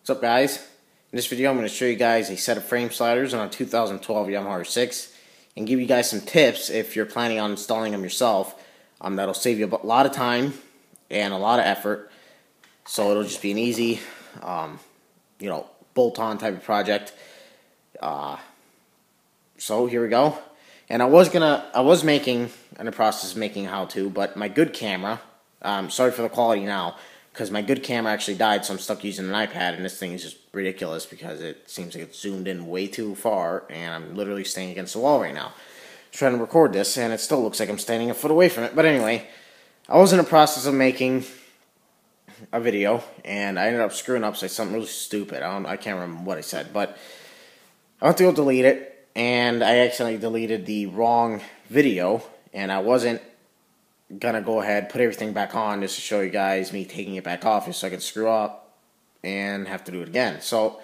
What's up, guys? In this video I'm going to show you guys a set of frame sliders on a 2012 Yamaha R6 and give you guys some tips if you're planning on installing them yourself. That'll save you a lot of time and a lot of effort, so it'll just be an easy bolt-on type of project. So here we go. And I was in the process of making a how-to, but my good camera, sorry for the quality now, because my good camera actually died, so I'm stuck using an iPad, and this thing is just ridiculous because it seems like it's zoomed in way too far, and I'm literally standing against the wall right now trying to record this, and it still looks like I'm standing a foot away from it. But anyway, I was in the process of making a video, and I ended up screwing up, saying something really stupid. I can't remember what I said, but I went to go delete it, and I accidentally deleted the wrong video, and I wasn't gonna go ahead, put everything back on just to show you guys me taking it back off just so I could screw up and have to do it again. So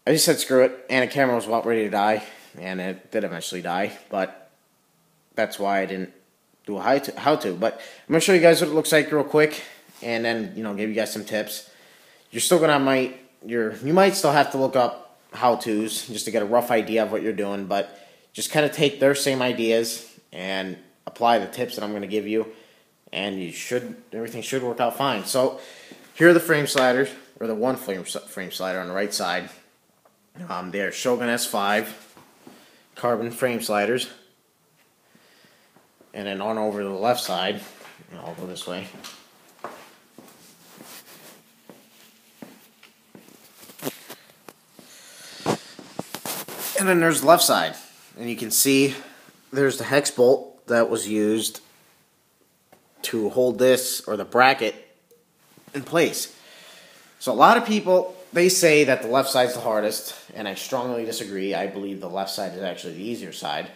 I just said screw it, and the camera was about ready to die, and it did eventually die, but that's why I didn't do a how-to. But I'm gonna show you guys what it looks like real quick, and then give you guys some tips. You're still gonna you might still have to look up how-tos just to get a rough idea of what you're doing, but just kind of take their same ideas and apply the tips that I'm going to give you, and everything should work out fine. So here are the frame sliders, or the one frame slider on the right side. They're Shogun S5 carbon frame sliders, and then on over to the left side, I'll go this way. And then there's the left side, and you can see there's the hex bolt that was used to hold this, or the bracket, in place. So a lot of people, they say that the left side is the hardest, and I strongly disagree. I believe the left side is actually the easier side.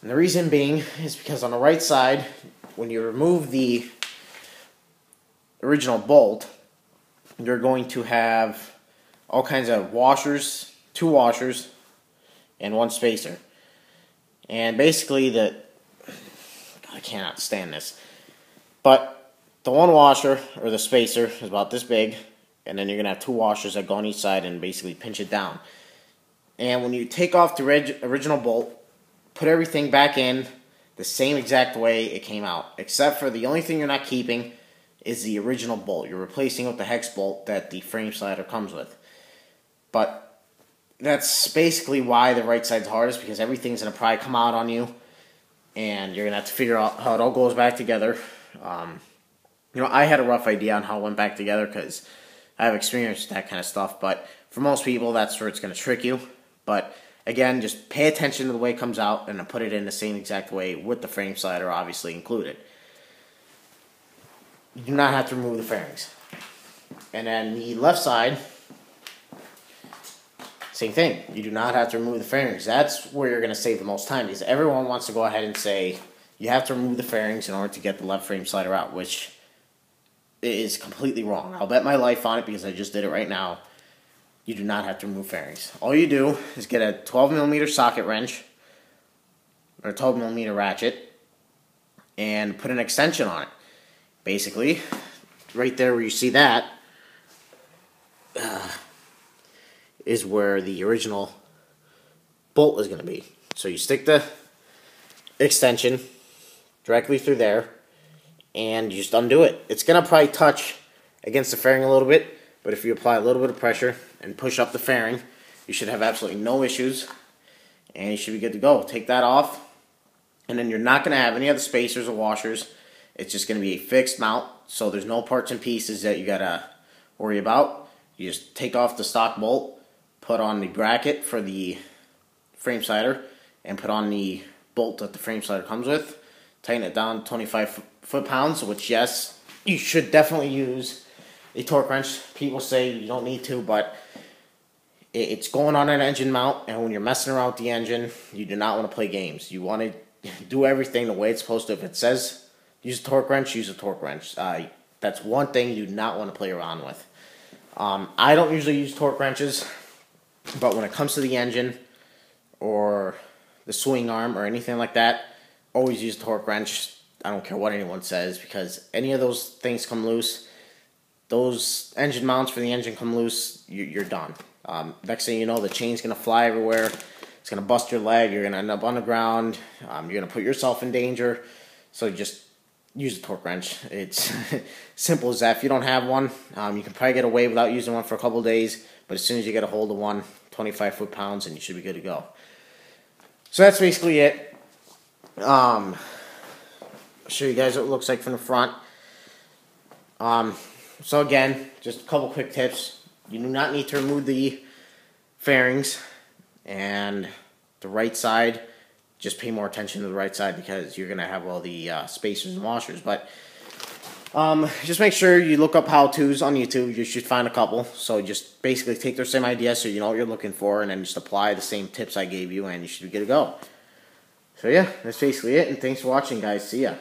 And the reason being is because on the right side, when you remove the original bolt, you're going to have all kinds of washers, 2 washers, and 1 spacer. And basically I cannot stand this, but the 1 washer, or the spacer, is about this big, and then you're going to have 2 washers that go on each side and basically pinch it down. And when you take off the original bolt, put everything back in the same exact way it came out, except for the only thing you're not keeping is the original bolt. You're replacing with the hex bolt that the frame slider comes with. But that's basically why the right side's hardest, because everything's going to probably come out on you, and you're going to have to figure out how it all goes back together. I had a rough idea on how it went back together because I have experience with that kind of stuff, but for most people, that's where it's going to trick you. But again, just pay attention to the way it comes out, and then put it in the same exact way with the frame slider obviously included. You do not have to remove the fairings. And then the left side, same thing. You do not have to remove the fairings. That's where you're going to save the most time, because everyone wants to go ahead and say you have to remove the fairings in order to get the left frame slider out, which is completely wrong. I'll bet my life on it because I just did it right now. You do not have to remove fairings. All you do is get a 12mm socket wrench, or a 12mm ratchet, and put an extension on it. Basically, right there where you see that, is where the original bolt is going to be. So you stick the extension directly through there, and you just undo it. It's going to probably touch against the fairing a little bit, but if you apply a little bit of pressure and push up the fairing, you should have absolutely no issues, and you should be good to go. Take that off, and then you're not going to have any other spacers or washers. It's just going to be a fixed mount, so there's no parts and pieces that you got to worry about. You just take off the stock bolt, put on the bracket for the frame slider, and put on the bolt that the frame slider comes with. Tighten it down to 25 foot-pounds, which, yes, you should definitely use a torque wrench. People say you don't need to, but it's going on an engine mount, and when you're messing around with the engine, you do not want to play games. You want to do everything the way it's supposed to. If it says use a torque wrench, use a torque wrench. That's one thing you do not want to play around with. I don't usually use torque wrenches, but when it comes to the engine or the swing arm or anything like that, always use a torque wrench. I don't care what anyone says, because any of those things come loose, those engine mounts for the engine come loose, you're done. Next thing you know, the chain's going to fly everywhere. It's going to bust your leg. You're going to end up on the ground. You're going to put yourself in danger. So just use a torque wrench. It's simple as that. If you don't have one, you can probably get away without using one for a couple of days. But as soon as you get a hold of one, 25 foot-pounds, and you should be good to go. So that's basically it. I'll show you guys what it looks like from the front. So again, just a couple quick tips. You do not need to remove the fairings, and the right side, just pay more attention to the right side because you're going to have all the spacers and washers. But just make sure you look up how-tos on YouTube. You should find a couple. So just basically take their same idea so you know what you're looking for, and then just apply the same tips I gave you, and you should be good to go. So yeah, that's basically it, and thanks for watching, guys. See ya.